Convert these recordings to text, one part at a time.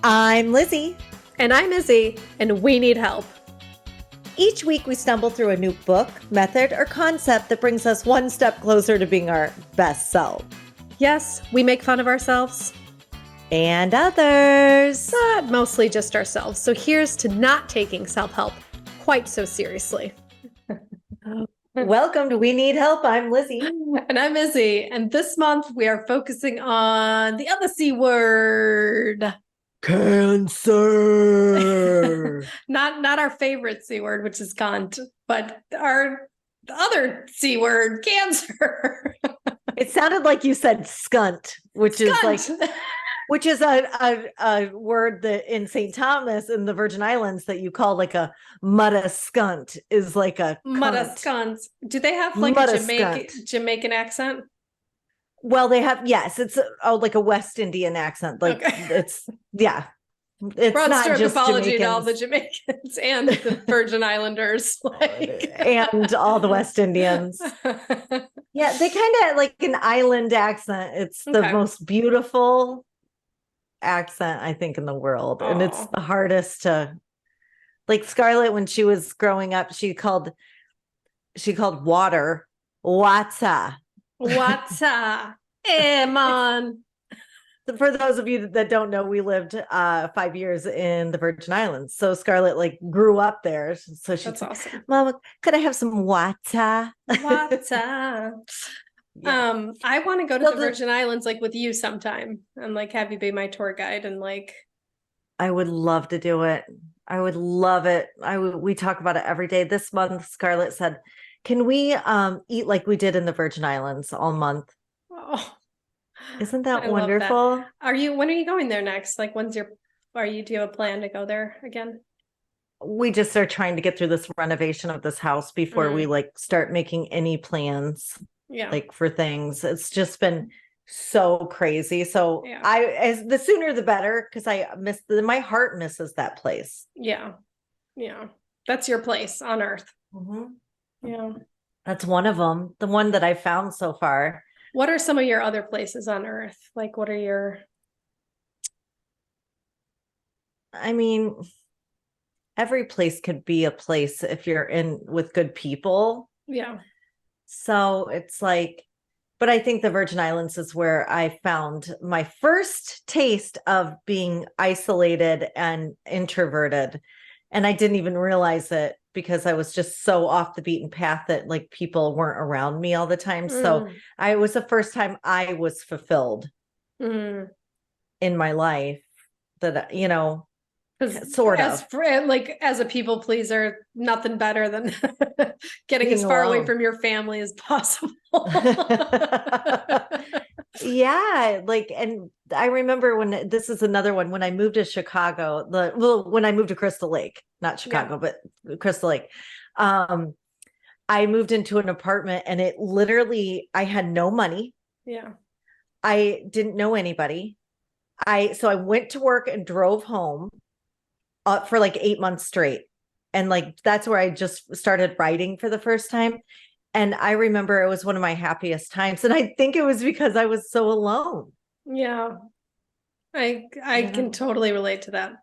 I'm Lizzy. And I'm Izzy, and we need help. Each week we stumble through a new book, method, or concept that brings us one step closer to being our best self. Yes, we make fun of ourselves. And others. But mostly just ourselves. So here's to not taking self-help quite so seriously. Welcome to We Need Help. I'm Lizzy. And I'm Izzy. And this month we are focusing on the other C word. Cancer. Not our favorite C word, which is cunt, but our other C word, cancer. It sounded like you said skunt, which Skunt. is a word that in St. Thomas in the Virgin Islands that you call like a mutta skunt is like a Mutta cunt. skunt. Do they have like Mutta a skunt. Jamaican accent? Well, they have, yes, it's like a West Indian accent. Like it's not Broad-stroke just apology Jamaicans. to all the Jamaicans and the Virgin Islanders. And all the West Indians. Yeah, they kind of like an island accent. It's the most beautiful accent, I think, in the world. And it's the hardest to, like Scarlett, when she was growing up, she called water Wata. Wata. Hey, man. For those of you that don't know, we lived 5 years in the Virgin Islands. So Scarlett like grew up there. So she's awesome. Mama, could I have some Wata? Wata. Yeah. I want to go to the Virgin Islands like with you sometime and like have you be my tour guide and like. I would love to do it. I would love it. We talk about it every day. This month, Scarlett said, can we eat like we did in the Virgin Islands all month? Oh, isn't that wonderful? When are you going there next? Like do you have a plan to go there again? We just are trying to get through this renovation of this house before we like start making any plans. Yeah. Like for things. It's just been so crazy. So the sooner the better, because my heart misses that place. Yeah. Yeah. That's your place on earth. Mm-hmm. Yeah. That's one of them. The one that I found so far. What are some of your other places on earth? Like, what are your... I mean, every place could be a place if you're in with good people. Yeah. So it's like, but I think the Virgin Islands is where I found my first taste of being isolated and introverted. And I didn't even realize it because I was just so off the beaten path that like people weren't around me all the time. So it was the first time I was fulfilled in my life that, sort of. As a people pleaser, nothing better than getting being as far alone away from your family as possible. Yeah, like, and I remember when this is another one when I moved to Chicago, when I moved to Crystal Lake, not Chicago, but Crystal Lake. I moved into an apartment and it literally, I had no money. Yeah. I didn't know anybody. So I went to work and drove home for like 8 months straight. And like, that's where I just started writing for the first time. And I remember it was one of my happiest times. And I think it was because I was so alone. Yeah. I can totally relate to that.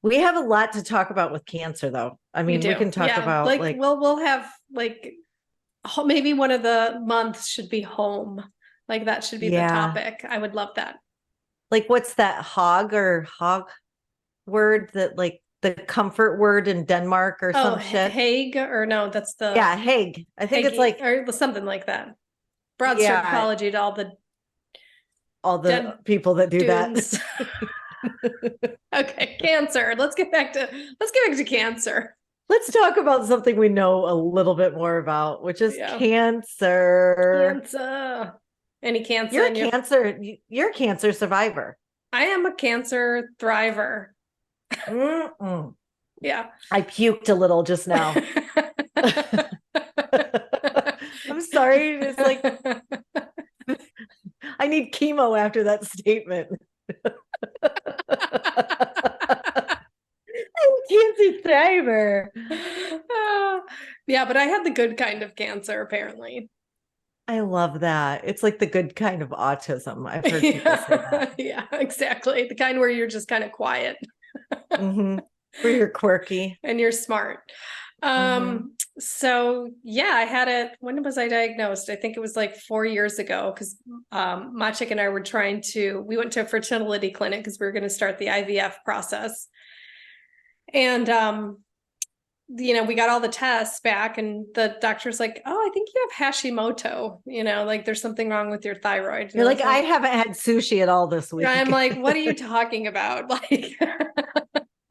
We have a lot to talk about with cancer, though. I mean, we can talk about like we'll have like maybe one of the months should be home. Like that should be the topic. I would love that. Like, what's that hog word that like the comfort word in Denmark or some shit? Hague or no, that's the Hague. I think it's like or something like that. Broad-stroke apology to all the people that do that. Okay, cancer. Let's get back to cancer. Let's talk about something we know a little bit more about, which is cancer. Cancer. Any cancer? You're a cancer survivor. I am a cancer thriver. Yeah. I puked a little just now. I'm sorry. It's like I need chemo after that statement. I'm cancer thriver. Yeah, but I had the good kind of cancer, apparently. I love that. It's like the good kind of autism. I've heard people say that. Yeah, exactly. The kind where you're just kind of quiet. Mm-hmm. Where you're quirky. And you're smart. Mm-hmm. So yeah, I had it. When was I diagnosed? I think it was like 4 years ago because Maciek and I were we went to a fertility clinic because we were going to start the IVF process. And we got all the tests back and the doctor's like, oh, I think you have Hashimoto, like there's something wrong with your thyroid. You're like, I haven't had sushi at all this week. I'm like, what are you talking about? Like,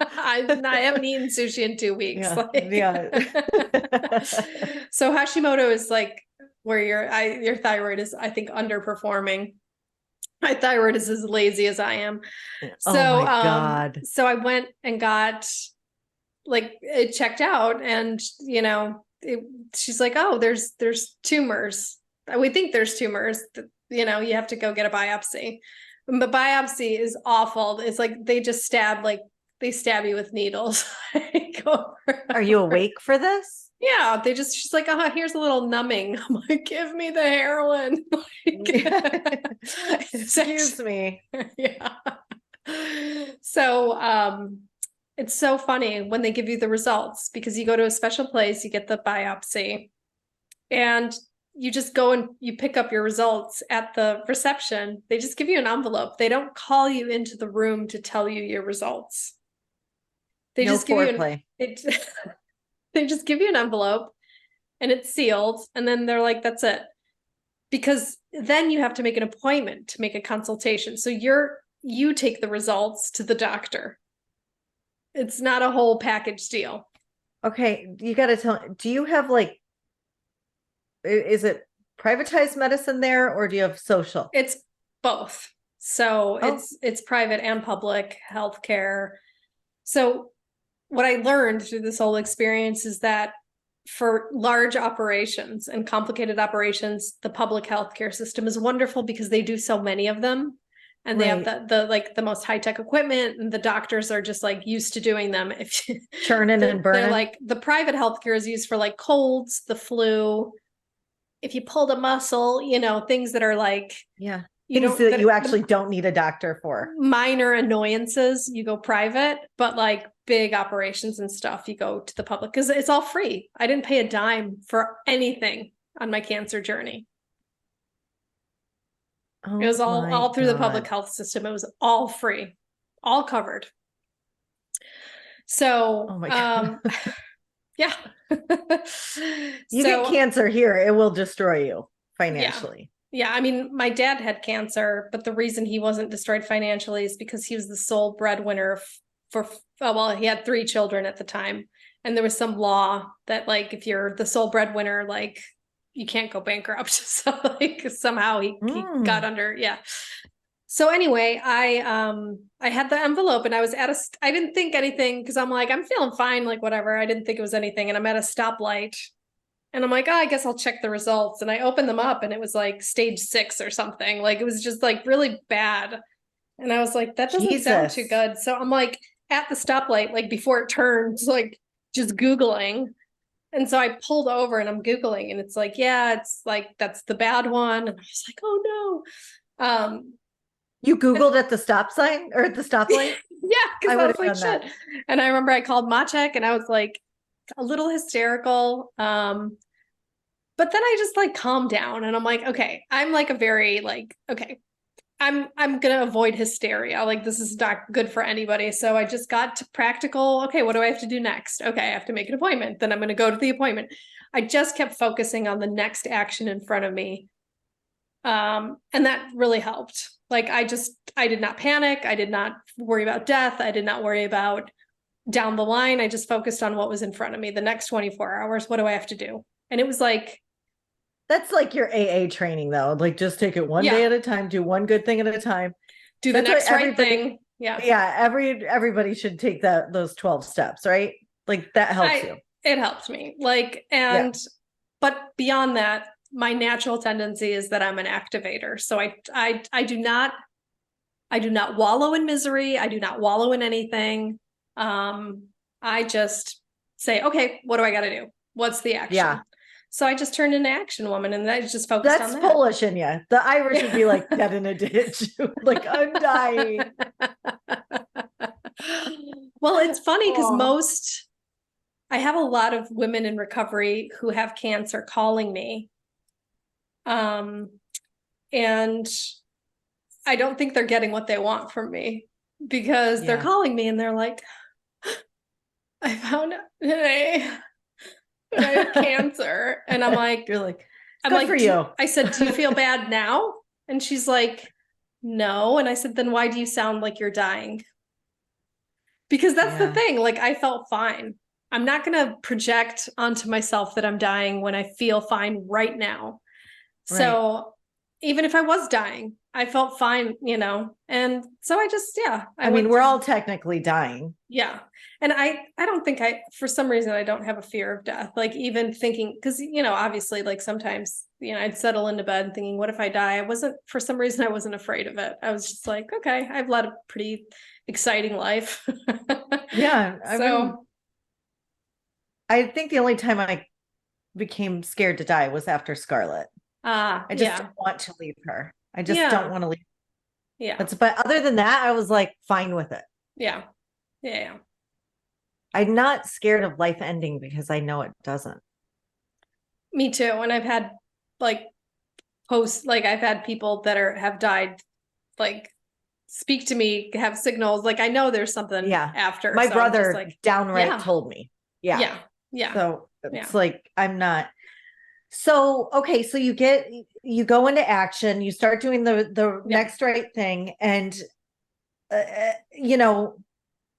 I haven't eaten sushi in 2 weeks. Yeah. Like, Yeah. So Hashimoto is like where your thyroid is, I think, underperforming. My thyroid is as lazy as I am. Oh So, my God. so I went and got it checked out, and she's like, oh, there's tumors. We think there's tumors. You have to go get a biopsy. But biopsy is awful. It's like they just stab you with needles. Are you awake for this? Yeah, she's like, oh, here's a little numbing. I'm like, give me the heroin. Excuse me. Yeah. So, it's so funny when they give you the results because you go to a special place, you get the biopsy, and you just go and you pick up your results at the reception. They just give you an envelope. They don't call you into the room to tell you your results. They just give you they just give you an envelope and it's sealed. And then they're like, that's it. Because then you have to make an appointment to make a consultation. So you take the results to the doctor. It's not a whole package deal. Okay. You got to do you have is it privatized medicine there or do you have social? It's both. So it's private and public healthcare. So what I learned through this whole experience is that for large operations and complicated operations, the public healthcare system is wonderful because they do so many of them. And they have the most high-tech equipment, and the doctors are just used to doing them. If churning and burning. They're the private healthcare is used for colds, the flu. If you pulled a muscle, things that are things that you actually don't need a doctor for. Minor annoyances, you go private, but big operations and stuff, you go to the public because it's all free. I didn't pay a dime for anything on my cancer journey. Oh, it was all through the public health system. It was all free, all covered. So, oh my God. Yeah. You get cancer here, it will destroy you financially. Yeah. I mean, my dad had cancer, but the reason he wasn't destroyed financially is because he was the sole breadwinner he had 3 children at the time. And there was some law that if you're the sole breadwinner, you can't go bankrupt. So somehow he got under. Yeah. So anyway, I had the envelope and I was I didn't think anything because I'm I'm feeling fine, whatever. I didn't think it was anything. And I'm at a stoplight and I'm like, oh, I guess I'll check the results. And I opened them up and it was stage 6 or something. It was just really bad. And I was like, that doesn't sound too good. So I'm at the stoplight, before it turns, just Googling. And so I pulled over and I'm Googling and it's yeah, it's that's the bad one. And I was like, oh no. You Googled at the stop sign or at the stoplight? Yeah, because I was shit. That. And I remember I called Maciek and I was a little hysterical. But then I just calmed down and I'm okay, I'm a very okay, I'm gonna avoid hysteria. This is not good for anybody. So I just got to practical. Okay, what do I have to do next? Okay, I have to make an appointment. Then I'm gonna go to the appointment. I just kept focusing on the next action in front of me. And that really helped. I did not panic. I did not worry about death. I did not worry about down the line. I just focused on what was in front of me. The next 24 hours, what do I have to do? And it was that's your AA training though. Just take it one day at a time, do one good thing at a time. Do the next right thing. Yeah. Yeah. Everybody should take those 12 steps, right? That helps you. It helped me. But beyond that, my natural tendency is that I'm an activator. So I do not wallow in misery. I do not wallow in anything. I just say, okay, what do I got to do? What's the action? Yeah. So I just turned into Action Woman, and I just focused That's on that. Polish in you. The Irish would be like, dead in a ditch. Like, I'm dying. Well, it's funny because Aw. I have a lot of women in recovery who have cancer calling me. And I don't think they're getting what they want from me, because they're Yeah. calling me and they're like, I found out today that I have cancer. And I'm like, You're like, I'm good like, for you. I said, do you feel bad now? And she's like, no. And I said, then why do you sound like you're dying? Because that's the Yeah. thing. Like, I felt fine. I'm not going to project onto myself that I'm dying when I feel fine right now. Right. So even if I was dying, I felt fine, and so I just, I mean, we're all technically dying. yeah. And I don't think for some reason, I don't have a fear of death. Like, even thinking, because, obviously, like, sometimes, I'd settle into bed thinking, what if I die? For some reason, I wasn't afraid of it. I was just like, okay, I've led a pretty exciting life. Yeah. So I think the only time I became scared to die was after Scarlett. I just don't want to leave her. I just don't want to leave. Yeah. But other than that, I was like fine with it. Yeah. Yeah. I'm not scared of life ending because I know it doesn't. Me too. And I've had like I've had people that have died, like, speak to me, have signals. Like, I know there's something after. My so brother like, downright told me. Yeah. Yeah. So it's like, I'm not. So, okay. So you go into action, you start doing the next right thing. And,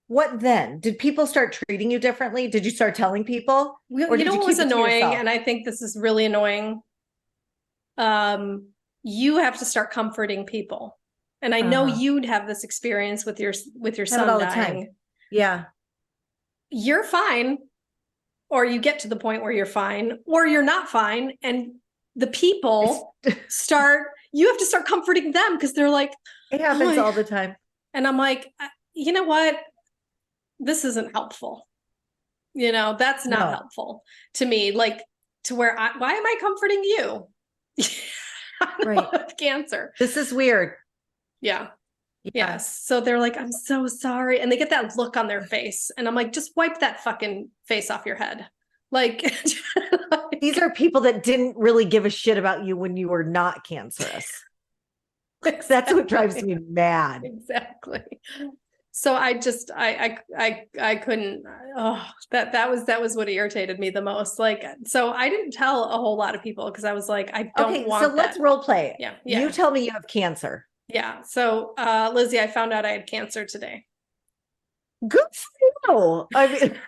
what then? Did people start treating you differently? Did you start telling people? Or did you what keep was it to annoying? yourself? And I think this is really annoying. You have to start comforting people. And I know you'd have this experience with your son all dying. The time. Yeah. You're fine, or you get to the point where you're fine, or you're not fine. And the people you have to start comforting them, because they're like, it happens all the time. And I'm like, you know what? This isn't helpful. That's not helpful to me. Like, to where why am I comforting you? Right. With cancer. This is weird. Yeah. Yes. So they're like, I'm so sorry. And they get that look on their face. And I'm like, just wipe that fucking face off your head. Like, these are people that didn't really give a shit about you when you were not cancerous. Exactly. That's what drives me mad. Exactly. So I just, I couldn't, that was what irritated me the most. Like, so I didn't tell a whole lot of people, because I was like, I don't want so let's role play it. Yeah. You tell me you have cancer. Yeah. So, Lizzy, I found out I had cancer today. Good for you. I mean,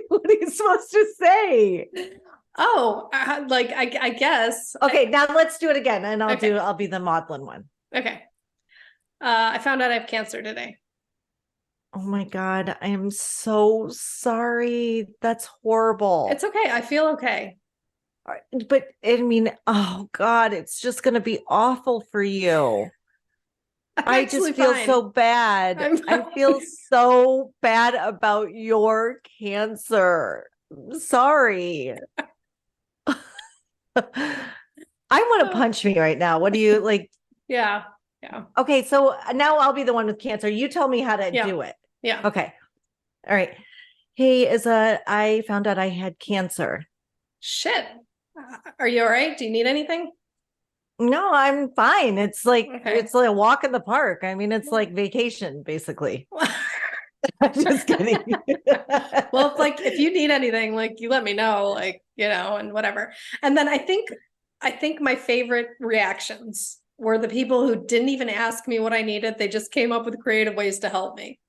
what are you supposed to say? Oh, like, I guess. Okay, now let's do it again, and I'll be the maudlin one. Okay. I found out I have cancer today. Oh my God, I am so sorry. That's horrible. It's okay. I feel okay. But I mean, oh God, it's just going to be awful for you. I just feel so bad. I feel so bad about your cancer. Sorry. I want to punch me right now. What do you like? Yeah. Yeah. Okay. So now I'll be the one with cancer. You tell me how to do it. Yeah. Okay. All right. Hey, I found out I had cancer. Shit. Are you all right? Do you need anything? No, I'm fine. It's like it's like a walk in the park. I mean, it's like vacation, basically. I'm just kidding. Well, like, if you need anything, like, you let me know, like, and whatever. And then I think my favorite reactions were the people who didn't even ask me what I needed. They just came up with creative ways to help me.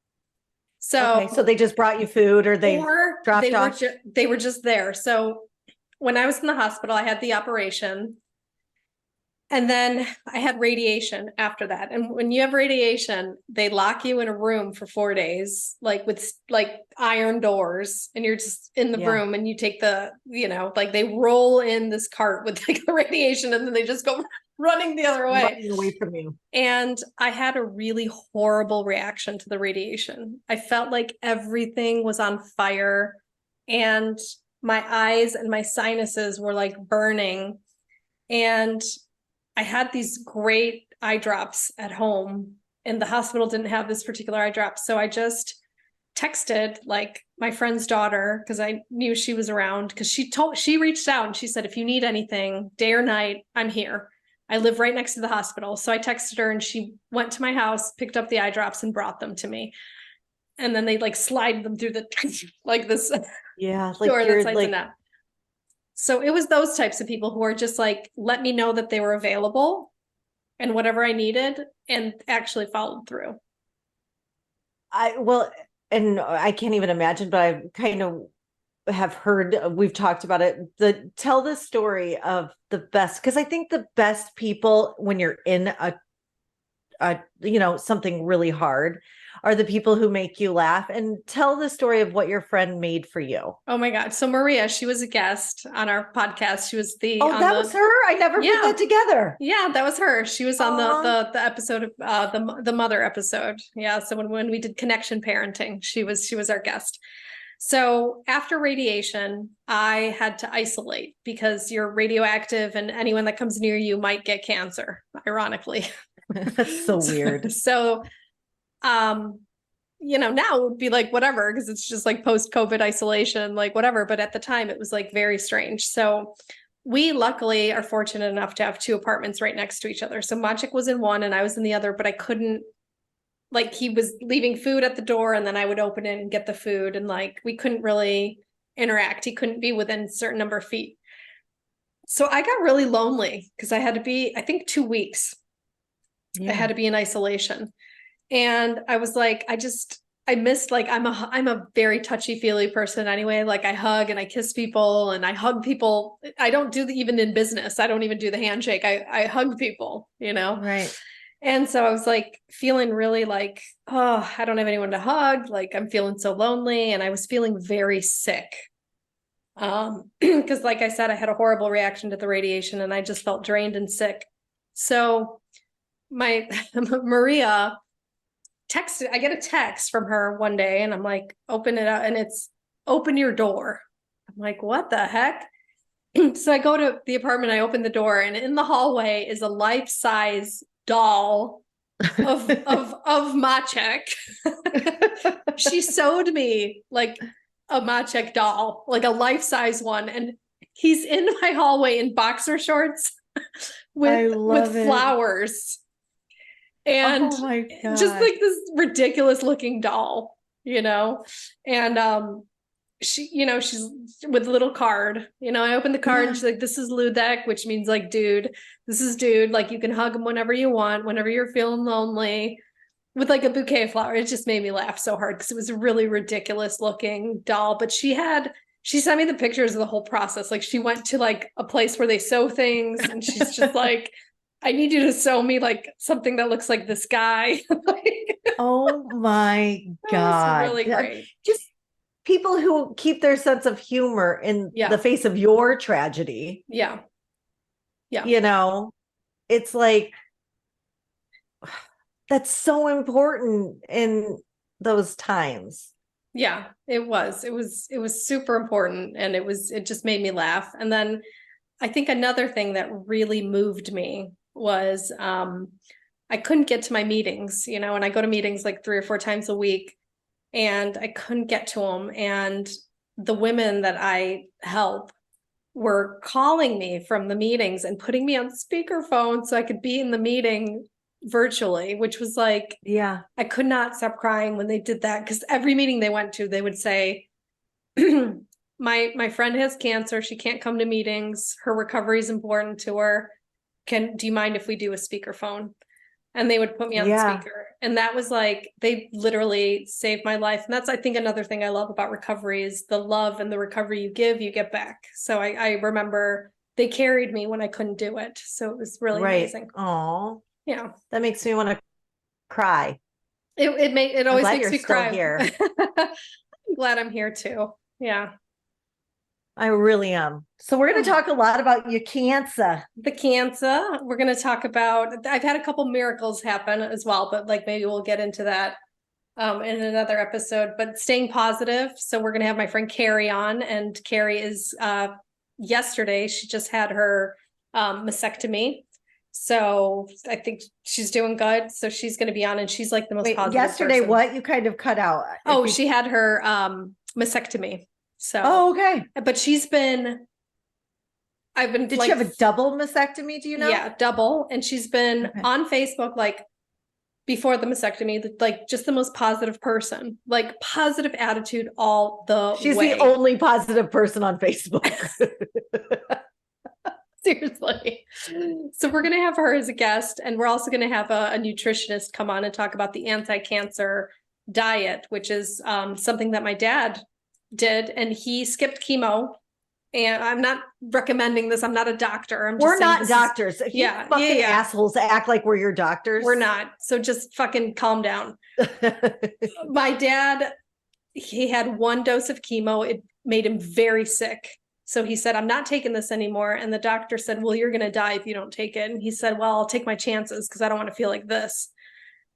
So, so they just brought you food, or they dropped off? They were just there. So when I was in the hospital, I had the operation. And then I had radiation after that. And when you have radiation, they lock you in a room for 4 days, like with like iron doors, and you're just in the room, and you take like they roll in this cart with like the radiation, and then they just go running the other way. Running away from you. And I had a really horrible reaction to the radiation. I felt like everything was on fire. And my eyes and my sinuses were like burning. And I had these great eye drops at home, and the hospital didn't have this particular eye drop. So I just texted like my friend's daughter, because I knew she was around, because she reached out and she said, if you need anything, day or night, I'm here. I live right next to the hospital. So I texted her and she went to my house, picked up the eye drops and brought them to me. And then they like slide them through the like this like door you're that slides like, in that. So it was those types of people who are just like, let me know that they were available and whatever I needed, and actually followed through. and I can't even imagine, but I kind of have heard, we've talked about it, tell the story of the best, because I think the best people when you're in something really hard are the people who make you laugh. And tell the story of what your friend made for you. Oh my God. So Maria, she was a guest on our podcast. She was was her? I never put that together. Yeah, that was her. She was on the episode of the mother episode. Yeah. So when we did connection parenting, she was our guest. So after radiation, I had to isolate because you're radioactive and anyone that comes near you might get cancer, ironically. That's so weird. So, now it would be like whatever, because it's just like post-COVID isolation, like whatever. But at the time it was like very strange. So we luckily are fortunate enough to have 2 apartments right next to each other. So Maciek was in one and I was in the other, but I couldn't, like, he was leaving food at the door and then I would open it and get the food. And like, we couldn't really interact. He couldn't be within a certain number of feet. So I got really lonely because I had to be, I think 2 weeks. I had to be in isolation. And I was like, I missed, like, I'm a very touchy-feely person anyway. Like I hug and I kiss people and I hug people. I don't do even in business. I don't even do the handshake. I hug people, Right. And so I was like feeling really like, oh, I don't have anyone to hug. Like I'm feeling so lonely. And I was feeling very sick. Because like I said, I had a horrible reaction to the radiation and I just felt drained and sick. So my Maria texted, I get a text from her one day and I'm like, open it up, and it's open your door. I'm like, what the heck? So I go to the apartment, I open the door, and in the hallway is a life-size doll of Maciek. She sewed me like a Maciek doll, like a life-size one, and he's in my hallway in boxer shorts with flowers. And just like this ridiculous looking doll, and she, she's with a little card, I opened the card and she's like, this is Ludek, which means like, dude, this is dude. Like you can hug him whenever you want, whenever you're feeling lonely, with like a bouquet of flowers. It just made me laugh so hard because it was a really ridiculous looking doll. But she sent me the pictures of the whole process. Like she went to like a place where they sew things and she's just like, I need you to sew me like something that looks like this guy. Oh my God. Really great. Just people who keep their sense of humor in the face of your tragedy. Yeah. It's like, that's so important in those times. Yeah, it was super important. And it just made me laugh. And then I think another thing that really moved me was, I couldn't get to my meetings, and I go to meetings like 3 or 4 times a week and I couldn't get to them. And the women that I help were calling me from the meetings and putting me on speakerphone so I could be in the meeting virtually, which was like, I could not stop crying when they did that. Because every meeting they went to, they would say, my friend has cancer. She can't come to meetings. Her recovery is important to her. Do you mind if we do a speakerphone? And they would put me on the speaker. And that was like, they literally saved my life. And that's, I think, another thing I love about recovery is the love and the recovery you give, you get back. So I remember they carried me when I couldn't do it. So it was really amazing. Oh, yeah. That makes me want to cry. It always makes me cry. Here. I'm glad I'm here too. Yeah. I really am. So we're going to talk a lot about your cancer. The cancer. We're going to talk about, I've had a couple miracles happen as well, but like maybe we'll get into that in another episode, but staying positive. So we're going to have my friend Carrie on, and Carrie is, yesterday, she just had her mastectomy. So I think she's doing good. So she's going to be on, and she's like the most Wait, positive yesterday, person. what? You kind of cut out. Oh, If you- she had her mastectomy. So, Oh, okay. but I've been Did like, she have a double mastectomy? Do you know? yeah, double. And she's been Okay. on Facebook, like before the mastectomy, like just the most positive person, like positive attitude all the She's way. the only positive person on Facebook. Seriously. So we're going to have her as a guest, and we're also going to have a nutritionist come on and talk about the anti-cancer diet, which is something that my dad did, and he skipped chemo. And I'm not recommending this. I'm not a doctor. I'm just We're saying not this doctors. If you fucking assholes act like we're your doctors. We're not. So just fucking calm down. My dad, he had one dose of chemo. It made him very sick. So he said, I'm not taking this anymore. And the doctor said, well, you're going to die if you don't take it. And he said, well, I'll take my chances because I don't want to feel like this.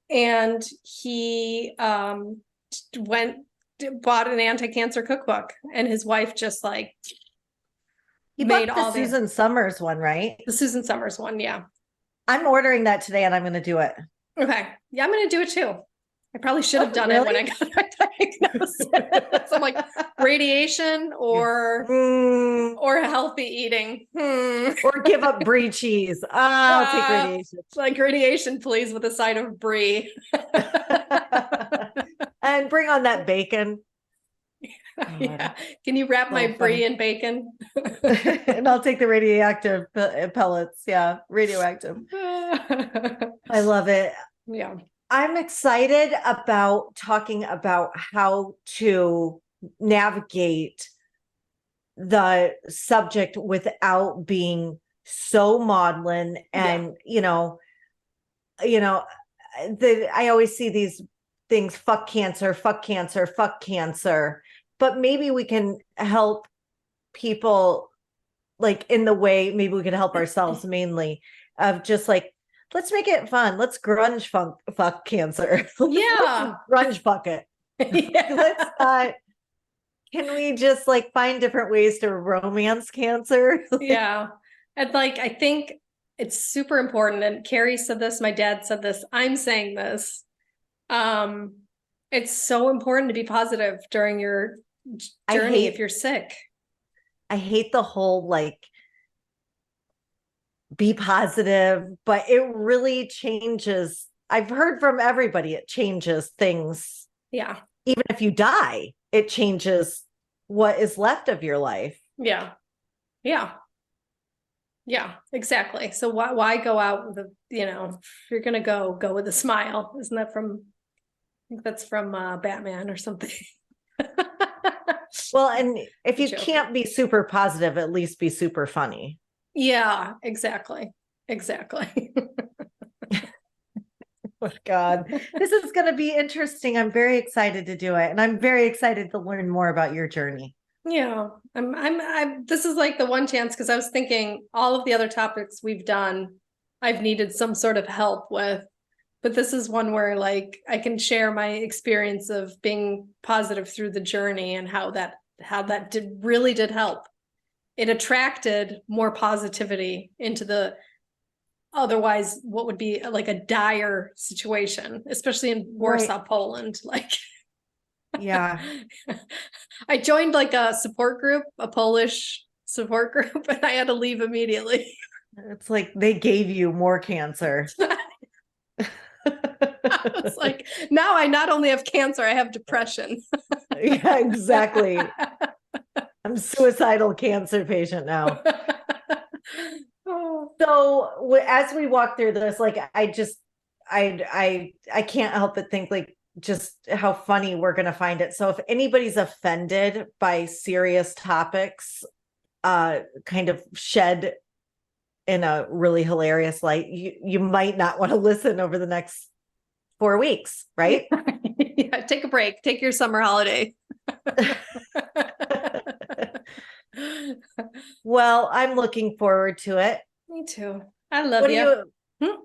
And he bought an anti-cancer cookbook, and his wife just like He made bought all the Susan Summers one, right? the Susan Summers one. Yeah. I'm ordering that today and I'm going to do it. Okay. Yeah, I'm going to do it too. I probably should have done it when I got my diagnosis. I'm like, radiation or healthy eating. Or give up brie cheese. I'll take radiation. Like radiation, please, with a side of brie. And bring on that bacon. Yeah. Can you wrap my brie in bacon? And I'll take the radioactive pellets. Yeah, radioactive. I love it. Yeah. I'm excited about talking about how to navigate the subject without being so maudlin and I always see these things, fuck cancer, fuck cancer, fuck cancer, but maybe we can help people like in the way, maybe we can help ourselves mainly of just like, let's make it fun. Let's grunge fuck cancer. Yeah. Grunge fuck it. Yeah. Let's not, can we just like find different ways to romance cancer? Yeah. And like, I think it's super important. And Carrie said this, my dad said this, I'm saying this. It's so important to be positive during your journey if you're sick. I hate the whole like be positive, but it really changes. I've heard from everybody, it changes things. Yeah. Even if you die, it changes what is left of your life. Yeah. Yeah. Yeah, exactly. So why go out with if you're going to go with a smile. Isn't that I think that's from Batman or something. Well, and if you can't be super positive, at least be super funny. Yeah, exactly. Exactly. Oh God, this is going to be interesting. I'm very excited to do it. And I'm very excited to learn more about your journey. Yeah, this is like the one chance, because I was thinking all of the other topics we've done, I've needed some sort of help with, but this is one where like I can share my experience of being positive through the journey and how that really did help. It attracted more positivity into the otherwise what would be like a dire situation, especially in Warsaw, Poland. Like, yeah, I joined like a support group, a Polish support group, and I had to leave immediately. It's like they gave you more cancer. It's like, now I not only have cancer, I have depression. Yeah, exactly. I'm a suicidal cancer patient now. So as we walk through this, like I can't help but think like just how funny we're going to find it. So if anybody's offended by serious topics, kind of shed in a really hilarious light, you might not want to listen over the next 4 weeks, right? Yeah, take a break, take your summer holiday. Well, I'm looking forward to it. Me too. I love you.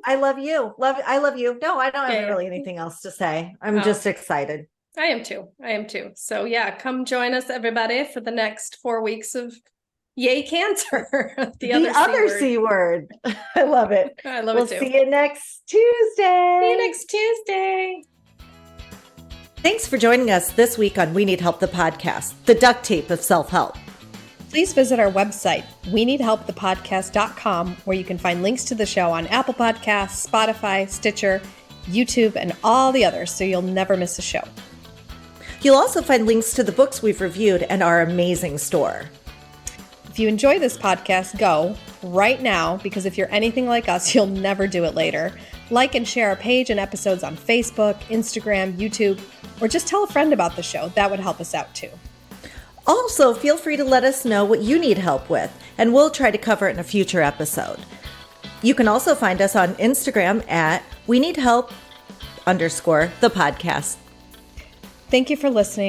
I love you. I love you. No, I don't have Yeah. really anything else to say. I'm just excited. I am too. So yeah, come join us, everybody, for the next 4 weeks of Yay Cancer. the other C word. I love it. I love We'll it too. see you next Tuesday. See you next Tuesday. Thanks for joining us this week on We Need Help, the podcast, the duct tape of self-help. Please visit our website, weneedhelpthepodcast.com, where you can find links to the show on Apple Podcasts, Spotify, Stitcher, YouTube, and all the others, so you'll never miss a show. You'll also find links to the books we've reviewed and our amazing store. If you enjoy this podcast, go right now, because if you're anything like us, you'll never do it later. Like and share our page and episodes on Facebook, Instagram, YouTube, or just tell a friend about the show. That would help us out too. Also, feel free to let us know what you need help with, and we'll try to cover it in a future episode. You can also find us on Instagram at weneedhelp_the podcast. Thank you for listening.